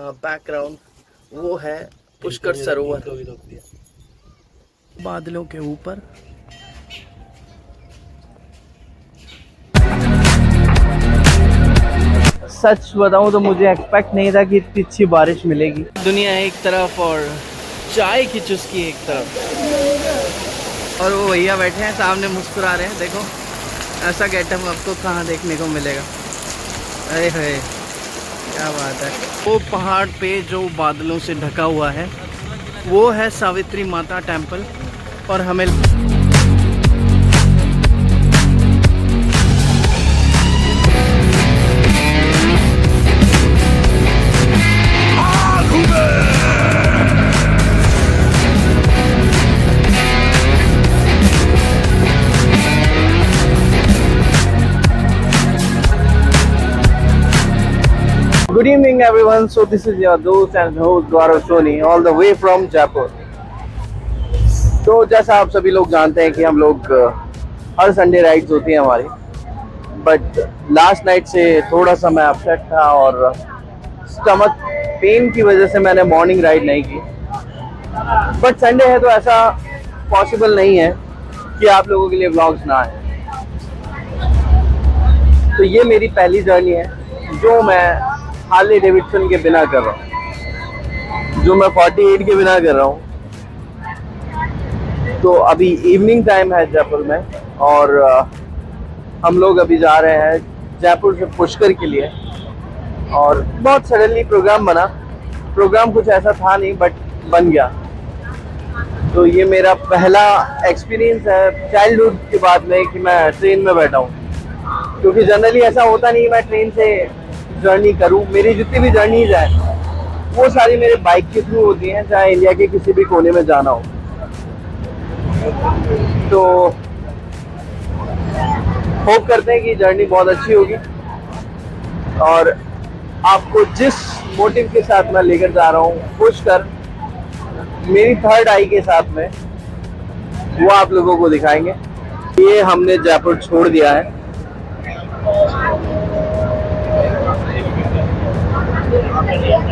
Background वो है पुष्कर सरोवर बादलों के ऊपर। सच बताऊं तो मुझे एक्सपेक्ट नहीं था कि इतनी अच्छी बारिश मिलेगी। दुनिया एक तरफ और चाय की चुस्की एक तरफ, और वो भैया बैठे हैं सामने मुस्कुरा रहे हैं। देखो ऐसा गेटअप आपको कहाँ देखने को मिलेगा। अरे है क्या बात है। वो पहाड़ पे जो बादलों से ढका हुआ है वो है सावित्री माता टेम्पल। और हमें Good evening everyone, so this is your dost and host Gaurav Soni all the way from Jaipur। तो जैसा आप सभी लोग जानते हैं कि हम लोग हर संडे राइड्स होती हैं हमारी, बट लास्ट नाइट से थोड़ा सा मैं अपसेट था और स्टमक पेन की वजह से मैंने मॉर्निंग राइड नहीं की। बट संडे है तो ऐसा पॉसिबल नहीं है कि आप लोगों के लिए व्लॉग्स ना आए। तो ये मेरी पहली जर्नी है जो मैं हार्ले डेविडसन के बिना कर रहा हूँ, जो मैं 48 के बिना कर रहा हूँ। तो अभी इवनिंग टाइम है जयपुर में और हम लोग अभी जा रहे हैं जयपुर से पुष्कर के लिए। और बहुत सडनली प्रोग्राम बना। प्रोग्राम कुछ ऐसा था नहीं बट बन गया। तो ये मेरा पहला एक्सपीरियंस है चाइल्डहुड के बाद में कि मैं ट्रेन में बैठा हूँ, क्योंकि जनरली ऐसा होता नहीं मैं ट्रेन से जर्नी करूं। मेरी जितनी भी जर्नीज है वो सारी मेरे बाइक के थ्रू होती हैं, चाहे इंडिया के किसी भी कोने में जाना हो। तो होप करते हैं कि जर्नी बहुत अच्छी होगी और आपको जिस मोटिव के साथ मैं लेकर जा रहा हूँ पुष्कर, मेरी थर्ड आई के साथ में, वो आप लोगों को दिखाएंगे। ये हमने जयपुर छोड़ दिया है।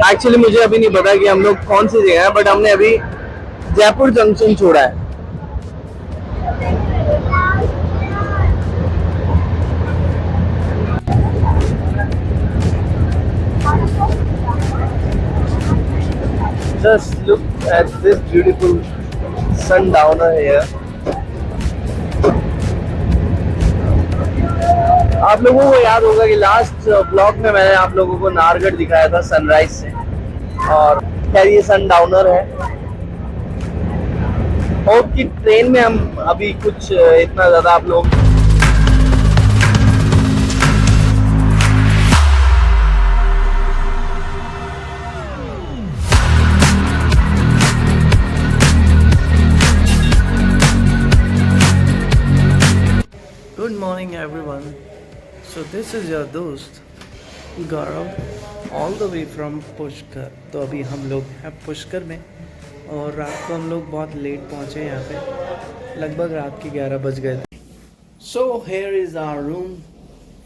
एक्चुअली मुझे अभी नहीं पता कि हम लोग कौन सी जगह है, बट हमने अभी जयपुर जंक्शन छोड़ा है। Just look at this beautiful sundowner here। आप लोगों को याद होगा कि लास्ट ब्लॉग में मैंने आप लोगों को नाहरगढ़ दिखाया था सनराइज से, और खैर ये सनडाउनर है। होप कि ट्रेन में हम अभी कुछ इतना ज़्यादा आप लोग Good morning everyone, so this is your dost Gaurav all the way from Pushkar. तो अभी हम लोग हैं पुष्कर में और रात को हम लोग बहुत लेट पहुँचे यहाँ पे, लगभग रात के 11 बज गए थे। So here is our room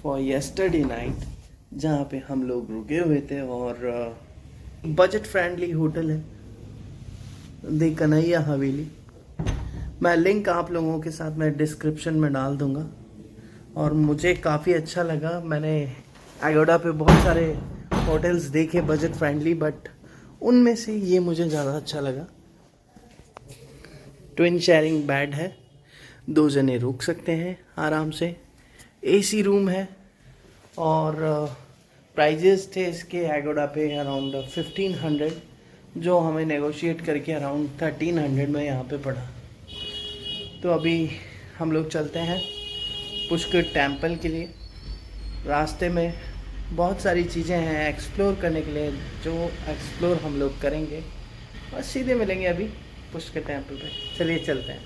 for yesterday night, जहाँ पे हम लोग रुके हुए थे। और बजट फ्रेंडली होटल है दी कन्हैया हवेली। मैं लिंक आप लोगों के साथ मैं डिस्क्रिप्शन में डाल दूँगा। और मुझे काफ़ी अच्छा लगा। मैंने एगोडा पे बहुत सारे होटल्स देखे बजट फ्रेंडली, बट उनमें से ये मुझे ज़्यादा अच्छा लगा। ट्विन शेयरिंग बेड है, 2 जने रुक सकते हैं आराम से। एसी रूम है और प्राइजेस थे इसके एगोडा पे अराउंड 1500, जो हमें नेगोशिएट करके अराउंड 1300 में यहाँ पे पड़ा। तो अभी हम लोग चलते हैं पुष्कर टेम्पल के लिए। रास्ते में बहुत सारी चीज़ें हैं एक्सप्लोर करने के लिए, जो एक्सप्लोर हम लोग करेंगे और सीधे मिलेंगे अभी पुष्कर टेम्पल पे। चलिए चलते हैं।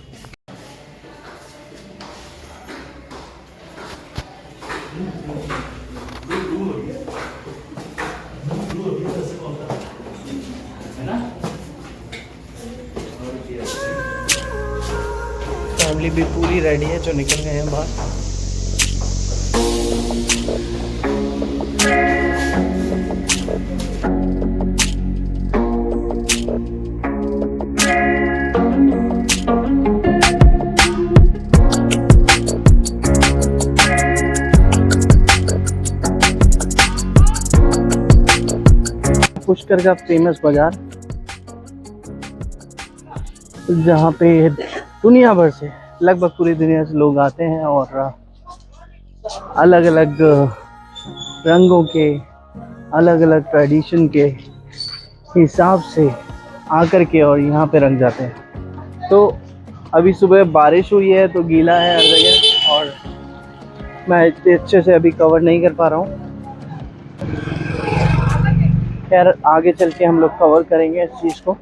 फैमिली भी पूरी रेडी है, जो निकल गए हैं बाहर। पुष्कर का फेमस बाजार, जहाँ पे दुनिया भर से, लगभग पूरी दुनिया से लोग आते हैं और अलग अलग रंगों के, अलग अलग ट्रेडिशन के हिसाब से आकर के और यहाँ पे रंग जाते हैं। तो अभी सुबह बारिश हुई है तो गीला है हर जगह, और मैं इतने अच्छे से अभी कवर नहीं कर पा रहा हूँ। खैर आगे चल के हम लोग कवर करेंगे इस चीज़ को।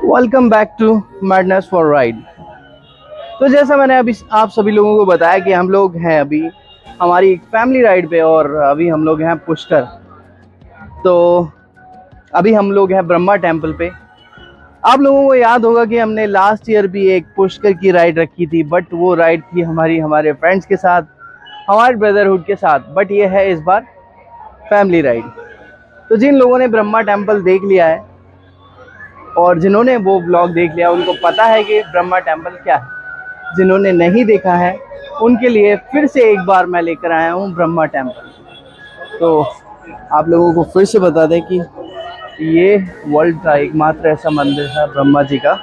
Welcome back to Madness for Ride. तो जैसा मैंने अभी आप सभी लोगों को बताया कि हम लोग हैं अभी हमारी एक फैमिली राइड पे, और अभी हम लोग हैं पुष्कर। तो अभी हम लोग हैं ब्रह्मा टेम्पल पे। आप लोगों को याद होगा कि हमने लास्ट ईयर भी एक पुष्कर की राइड रखी थी, बट वो राइड थी हमारे फ्रेंड्स के साथ, हमारे ब्रदरहुड के साथ। बट ये है इस बार फैमिली राइड। तो जिन लोगों ने ब्रह्मा टेम्पल देख लिया है और जिन्होंने वो ब्लॉग देख लिया, उनको पता है कि ब्रह्मा टेम्पल क्या है। जिन्होंने नहीं देखा है उनके लिए फिर से एक बार मैं लेकर आया हूँ ब्रह्मा टेम्पल। तो आप लोगों को फिर से बता दें कि ये वर्ल्ड का एकमात्र ऐसा मंदिर है ब्रह्मा जी का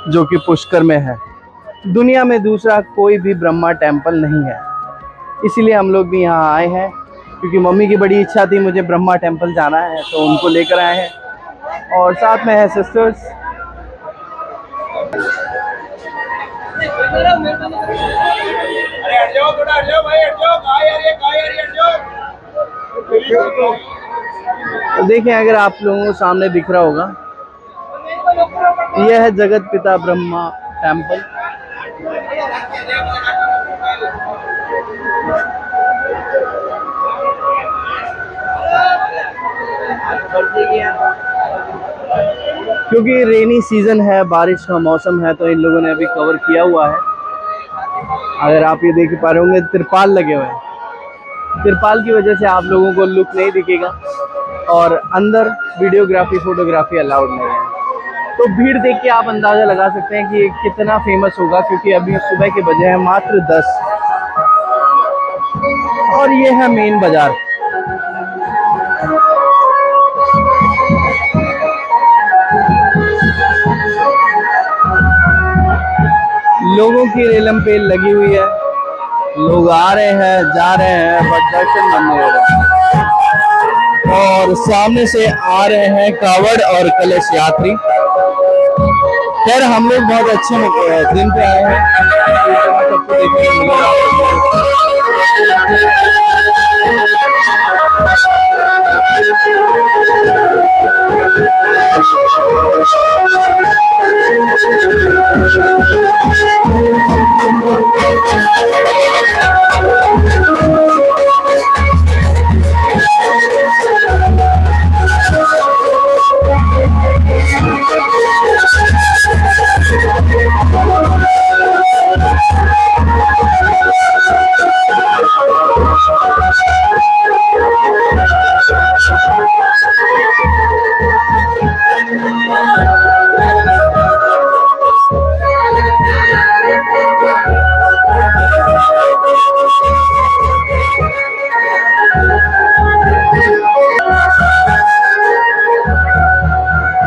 जो कि पुष्कर में है। दुनिया में दूसरा कोई भी ब्रह्मा टेम्पल नहीं है। इसीलिए हम लोग भी यहाँ आए हैं, क्योंकि मम्मी की बड़ी इच्छा थी मुझे ब्रह्मा टेम्पल जाना है, तो उनको लेकर आए हैं। और साथ में है सिस्टर्स। अरे हट जाओ, थोड़ा हट जाओ भाई, हट जाओ। कहाँ यार ये, कहाँ यार ये, हट जाओ। तो देखिए, अगर आप लोगों को सामने दिख रहा होगा, यह है जगत पिता ब्रह्मा टेम्पल। क्योंकि रेनी सीजन है, बारिश का मौसम है, तो इन लोगों ने अभी कवर किया हुआ है। अगर आप ये देख पा रहे होंगे, तिरपाल लगे हुए हैं। तिरपाल की वजह से आप लोगों को लुक नहीं दिखेगा, और अंदर वीडियोग्राफी फोटोग्राफी अलाउड नहीं है। तो भीड़ देख के आप अंदाज़ा लगा सकते हैं कि कितना फेमस होगा, क्योंकि अभी सुबह के बजे हैं मात्र 10, और ये है मेन बाजार। लोगों की रेलम पेल लगी हुई है, लोग आ रहे हैं जा रहे हैं, बट दर्शन बंद नहीं हो रहे। और सामने से आ रहे हैं कावड़ और कलश यात्री। खैर हम लोग बहुत अच्छे दिन पे आए हैं, सबको देखने को मिला।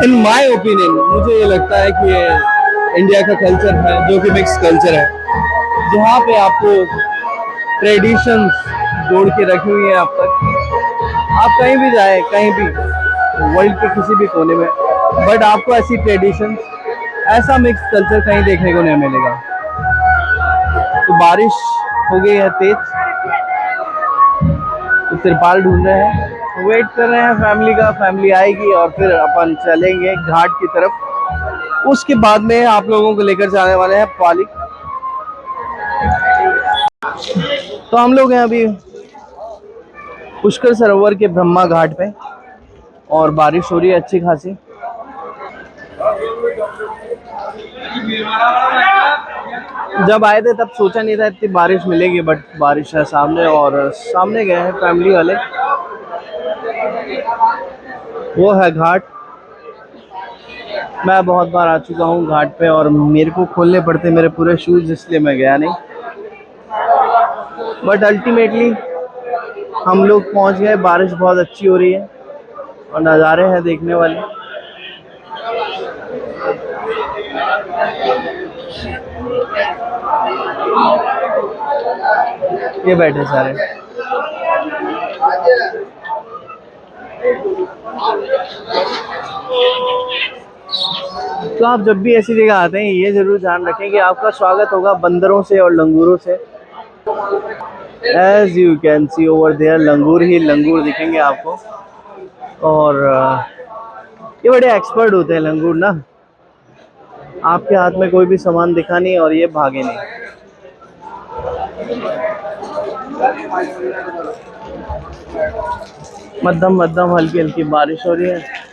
इन माई ओपिनियन मुझे ये लगता है कि ये इंडिया का कल्चर है, जो कि मिक्स कल्चर है, जहाँ पे आपको ट्रेडिशंस जोड़ के रखी हुई है। अब तक आप कहीं भी जाए, कहीं भी वर्ल्ड के किसी भी कोने में, बट आपको ऐसी ट्रेडिशंस, ऐसा मिक्स कल्चर कहीं देखने को नहीं मिलेगा। तो बारिश हो गई है तेज, तो तिरपाल ढूंढ रहे हैं, वेट कर रहे हैं फैमिली का। फैमिली आएगी और फिर अपन चलेंगे घाट की तरफ। उसके बाद में आप लोगों को लेकर जाने वाले हैं पाली। तो हम लोग हैं अभी पुष्कर सरोवर के ब्रह्मा घाट पे, और बारिश हो रही है अच्छी खासी। जब आए थे तब सोचा नहीं था इतनी बारिश मिलेगी, बट बारिश है सामने, और सामने गए हैं फैमिली वाले। वो है घाट। मैं बहुत बार आ चुका हूँ घाट पे, और मेरे को खोलने पड़ते मेरे पूरे शूज़, इसलिए मैं गया नहीं। बट अल्टीमेटली हम लोग पहुँच गए। बारिश बहुत अच्छी हो रही है और नज़ारे हैं देखने वाले। ये बैठे सारे। तो आप जब भी ऐसी जगह आते हैं ये ज़रूर ध्यान रखें कि आपका स्वागत होगा बंदरों से और लंगूरों से। As you can see over there, लंगूर ही लंगूर दिखेंगे आपको। और ये बड़े एक्सपर्ट होते हैं लंगूर ना। आपके हाथ में कोई भी सामान दिखा नहीं और ये भागे नहीं। मध्यम मध्यम हल्की हल्की बारिश हो रही है।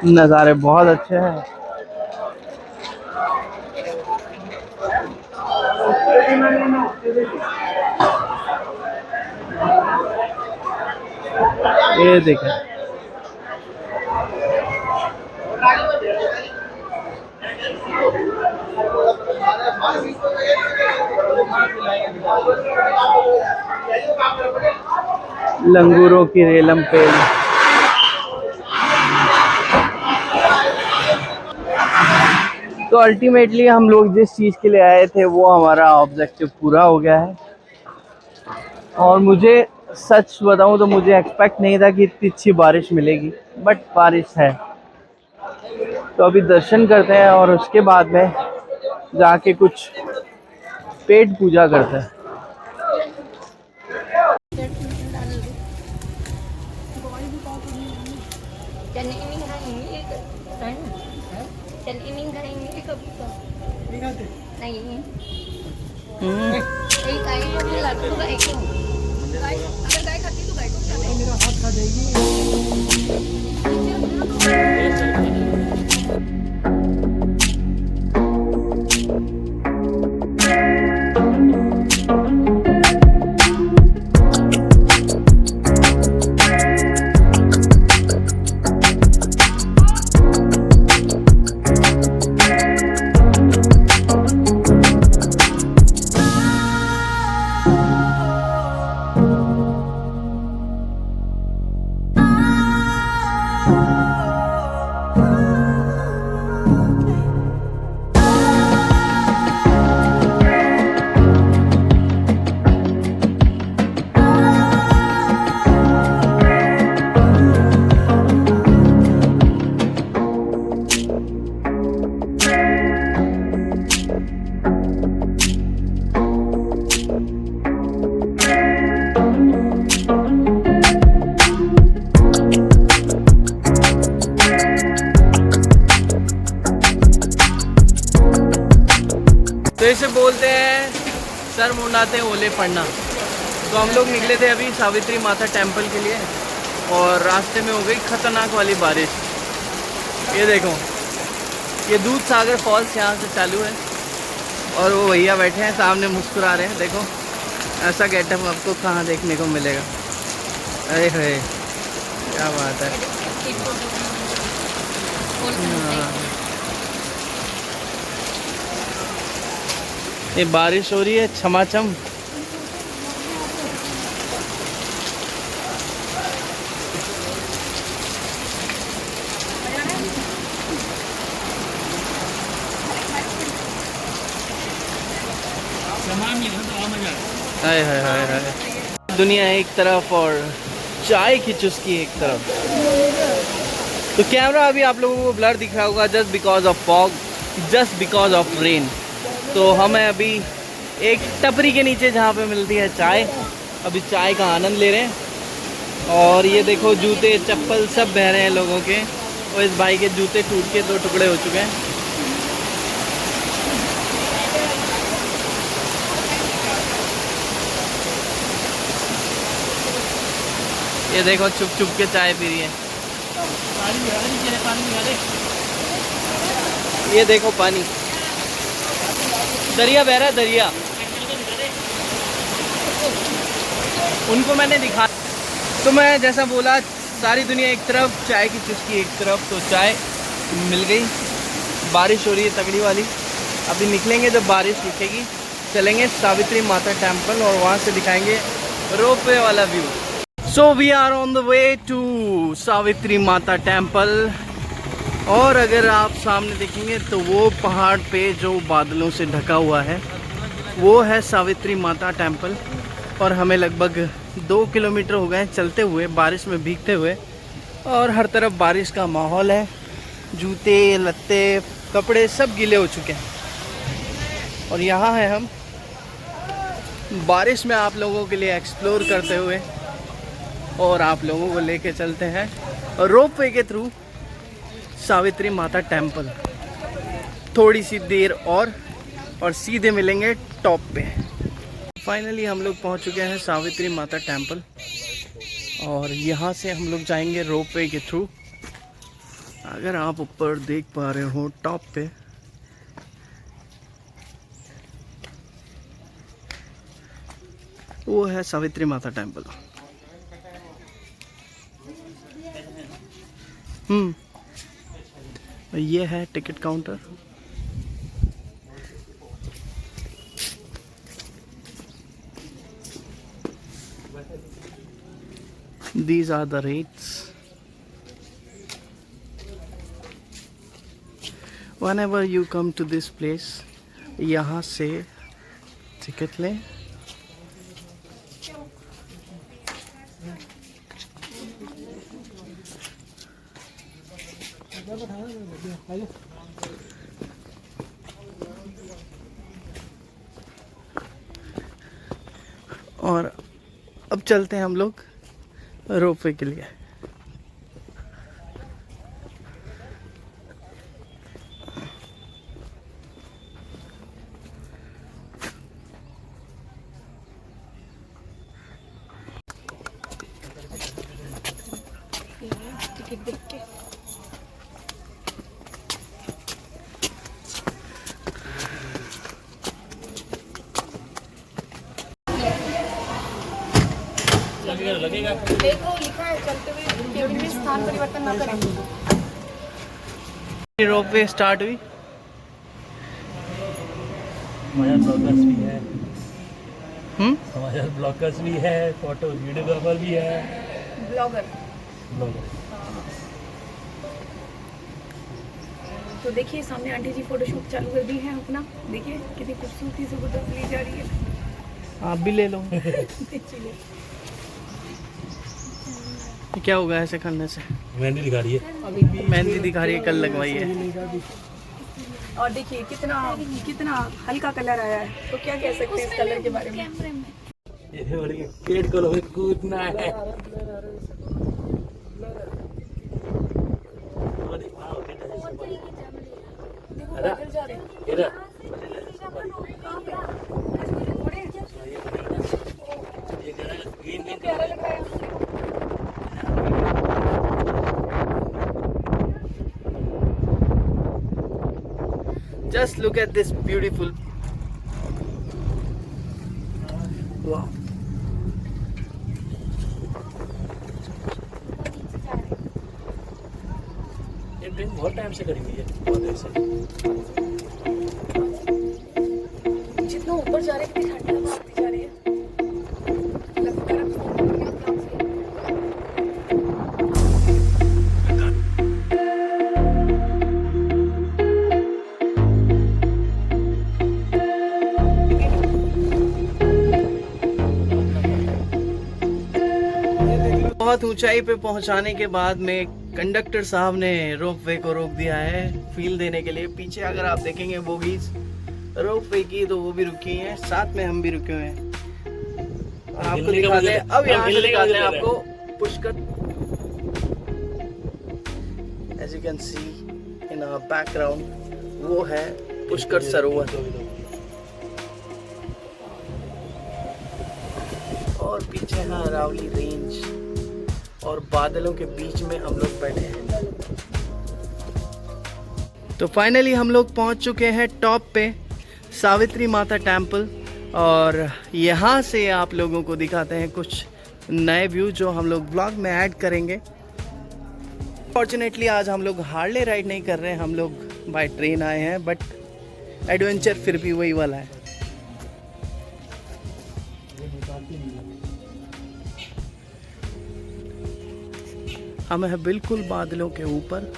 नज़ारे बहुत अच्छे हैं। ये देखें, लंगूरों की रेलम पेल। तो अल्टीमेटली हम लोग जिस चीज़ के लिए आए थे वो हमारा ऑब्जेक्टिव पूरा हो गया है। और मुझे सच बताऊं तो मुझे एक्सपेक्ट नहीं था कि इतनी अच्छी बारिश मिलेगी, बट बारिश है। तो अभी दर्शन करते हैं और उसके बाद में जाके कुछ पेट पूजा करते हैं। तो इसे बोलते हैं सर मुंडाते ओले पड़ना। तो हम लोग निकले थे अभी सावित्री माता टेम्पल के लिए, और रास्ते में हो गई खतरनाक वाली बारिश। ये देखो, ये दूध सागर फॉल्स यहाँ से चालू है, और वो भैया बैठे हैं सामने मुस्कुरा रहे हैं। देखो ऐसा गेटअप आपको कहाँ देखने को मिलेगा। अरे है, क्या बात है। ये बारिश हो रही है छमाछम। हाय हाय हाय हाय। दुनिया एक तरफ और चाय की चुस्की एक तरफ। तो कैमरा अभी आप लोगों को ब्लर दिख रहा होगा, just because of fog, just because of rain. तो हम हैं अभी एक टपरी के नीचे जहाँ पे मिलती है चाय। अभी चाय का आनंद ले रहे हैं। और ये देखो जूते चप्पल सब बह रहे हैं लोगों के, और इस भाई के जूते टूट के 2 टुकड़े हो चुके हैं। ये देखो चुप चुप के चाय पी रही है। ये देखो पानी। दरिया बह रहा है, दरिया। उनको मैंने दिखा, तो मैं जैसा बोला, सारी दुनिया एक तरफ, चाय की चुस्की एक तरफ। तो चाय मिल गई, बारिश हो रही है तगड़ी वाली। अभी निकलेंगे जब बारिश रुकेगी, चलेंगे सावित्री माता टेम्पल और वहाँ से दिखाएंगे रोपवे वाला view. So we are on the way to Savitri Mata temple. और अगर आप सामने देखेंगे तो वो पहाड़ पे जो बादलों से ढका हुआ है वो है सावित्री माता टेम्पल। और हमें लगभग 2 किलोमीटर हो गए चलते हुए, बारिश में भीगते हुए। और हर तरफ बारिश का माहौल है, जूते लत्ते कपड़े सब गीले हो चुके हैं। और यहाँ है हम बारिश में आप लोगों के लिए एक्सप्लोर करते हुए, और आप लोगों को लेके चलते हैं रोपवे के थ्रू सावित्री माता टेम्पल। थोड़ी सी देर और सीधे मिलेंगे टॉप पे। फाइनली हम लोग पहुंच चुके हैं सावित्री माता टेम्पल, और यहाँ से हम लोग जाएंगे रोपवे के थ्रू। अगर आप ऊपर देख पा रहे हो टॉप पे, वो है सावित्री माता टेम्पल। ये है ticket counter. These are the rates. Whenever you come to this place, यहाँ से टिकट लें। और अब चलते हैं हम लोग रोपवे के लिए। टिकट देख के लगेगा। देखो लिखा है चलते हुए केबिन में स्थान परिवर्तन न करें। रोपवे स्टार्ट हुई। हमारे ब्लॉगर्स भी है, हम्म, हमारे ब्लॉगर्स भी है, फोटो वीडियोग्राफर भी है। ब्लॉगर। तो देखिए सामने आंटी जी फोटोशूट चालू कर दी है अपना। देखिए कितनी खूबसूरती से फोटो ली जा रही है। आप भी ले लो। चलिए। क्या होगा ऐसे करने से? मेहंदी दिखा रही है, मेहंदी दिखा रही है, कल लगवाई है। और देखिए कितना कितना हल्का कलर आया है। तो क्या कह सकते हैं इस कलर के बारे में? ये पेड़ को लोग कूदना है। Just look at this beautiful. Wow. ये ड्रिंक बहुत टाइम से करी हुई है, बहुत देर से। जितना ऊपर जा रहे हैं कितनी ठंडी हवा आती जा रही है। बहुत ऊंचाई पे पहुंचाने के बाद में कंडक्टर साहब ने रोपवे को रोक दिया है फील देने के लिए। पीछे अगर आप देखेंगे बोगीज रोपवे की, तो वो भी रुकी हैं, साथ में हम भी रुके हुए हैं। और आपको दिखाते हैं, अब यहाँ से दिखाते हैं आपको Pushkar. As you can see in our background, वो है पुष्कर सरोवर। और पीछे है अरावली रेंज, और बादलों के बीच में हम लोग बैठे हैं। तो फाइनली हम लोग पहुंच चुके हैं टॉप पे, सावित्री माता टेम्पल। और यहाँ से आप लोगों को दिखाते हैं कुछ नए व्यू जो हम लोग ब्लॉग में ऐड करेंगे। फॉर्चुनेटली आज हम लोग हार्ले राइड नहीं कर रहे हैं, हम लोग बाय ट्रेन आए हैं, बट एडवेंचर फिर भी वही वाला है। हम हैं बिल्कुल बादलों के ऊपर।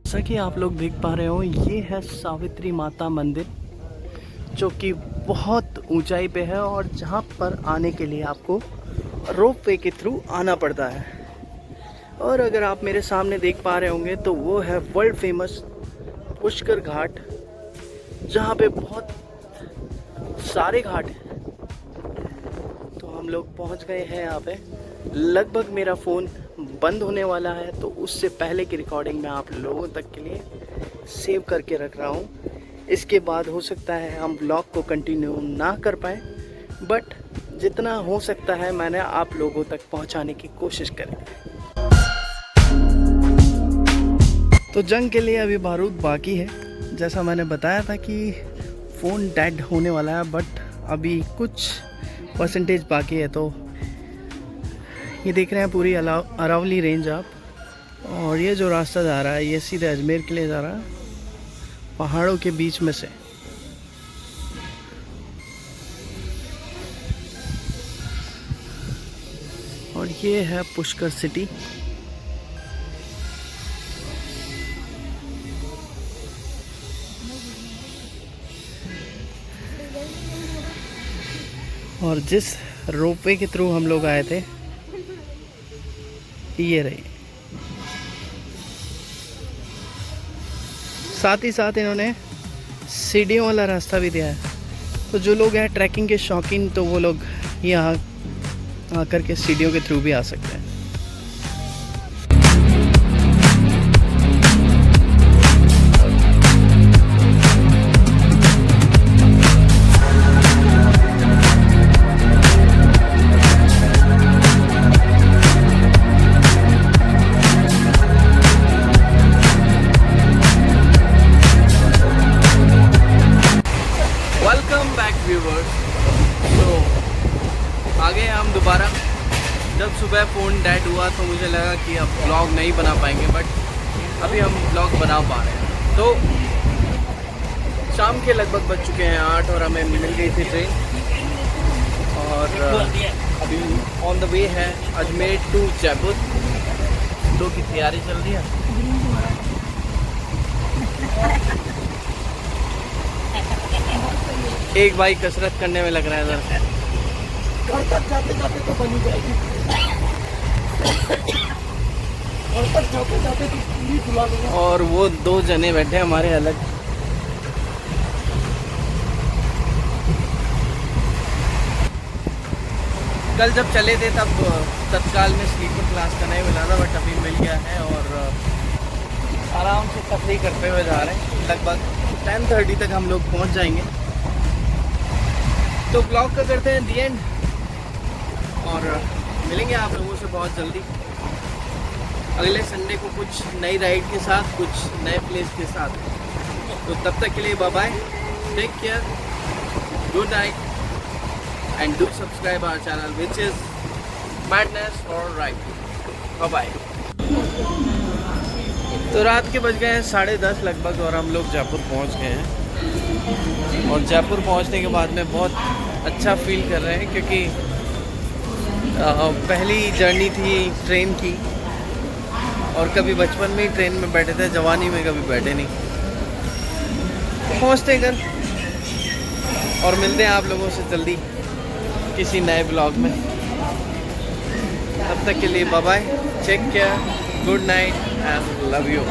जैसा कि आप लोग देख पा रहे हो, ये है सावित्री माता मंदिर जो कि बहुत ऊंचाई पे है और जहाँ पर आने के लिए आपको रोप वे के थ्रू आना पड़ता है। और अगर आप मेरे सामने देख पा रहे होंगे तो वो है वर्ल्ड फेमस पुष्कर घाट, जहाँ पे बहुत सारे घाट हैं। तो हम लोग पहुँच गए हैं यहाँ पे। लगभग मेरा फ़ोन बंद होने वाला है, तो उससे पहले की रिकॉर्डिंग मैं आप लोगों तक के लिए सेव करके रख रहा हूँ। इसके बाद हो सकता है हम ब्लॉग को कंटिन्यू ना कर पाए, बट जितना हो सकता है मैंने आप लोगों तक पहुँचाने की कोशिश करी। तो जंग के लिए अभी बारूद बाकी है। जैसा मैंने बताया था कि फ़ोन डेड होने वाला है, बट अभी कुछ परसेंटेज बाकी है। तो ये देख रहे हैं पूरी अरावली रेंज आप, और ये जो रास्ता जा रहा है ये सीधे अजमेर के लिए जा रहा है, पहाड़ों के बीच में से। और ये है पुष्कर सिटी। और जिस रोपवे के थ्रू हम लोग आए थे ये रही। साथ ही साथ इन्होंने सीढ़ियों वाला रास्ता भी दिया है, तो जो लोग हैं ट्रैकिंग के शौकीन तो वो लोग यहाँ आकर के सीढ़ियों के थ्रू भी आ सकते हैं। आगे हम दोबारा, जब सुबह फ़ोन डेड हुआ तो मुझे लगा कि अब ब्लॉग नहीं बना पाएंगे, बट अभी हम ब्लॉग बना पा रहे हैं। तो शाम के लगभग बज चुके हैं 8 और हमें मिल गई थी ट्रेन, और अभी ऑन द वे है अजमेर टू जयपुर। दो की तैयारी चल रही है। एक भाई कसरत करने में लग रहा है इधर। घर तक जाते जाते तो बनी जाएगी, घर तक जाते जाते तो पूरी बुला दूंगा। और वो दो जने बैठे हमारे अलग। कल जब चले थे तब तत्काल में स्लीपर क्लास का नहीं मिला था, बट अभी मिल गया है और आराम से तफरीह करते हुए जा रहे हैं। लगभग 10:30 तक हम लोग पहुंच जाएंगे। तो ब्लॉग का करते हैं दी एंड, और मिलेंगे आप लोगों से बहुत जल्दी अगले संडे को कुछ नई राइड के साथ, कुछ नए प्लेस के साथ। तो तब तक के लिए bye bye, take care, good night, and do subscribe our channel which is Madness for Ride. Bye bye. तो रात के बज गए हैं 10:30 लगभग, और हम लोग जयपुर पहुंच गए हैं। और जयपुर पहुंचने के बाद में बहुत अच्छा फील कर रहे हैं, क्योंकि पहली जर्नी थी ट्रेन की, और कभी बचपन में ही ट्रेन में बैठे थे, जवानी में कभी बैठे नहीं। पहुंचते घर और मिलते हैं आप लोगों से जल्दी किसी नए ब्लॉग में। तब तक के लिए bye bye, take care, good night and love you.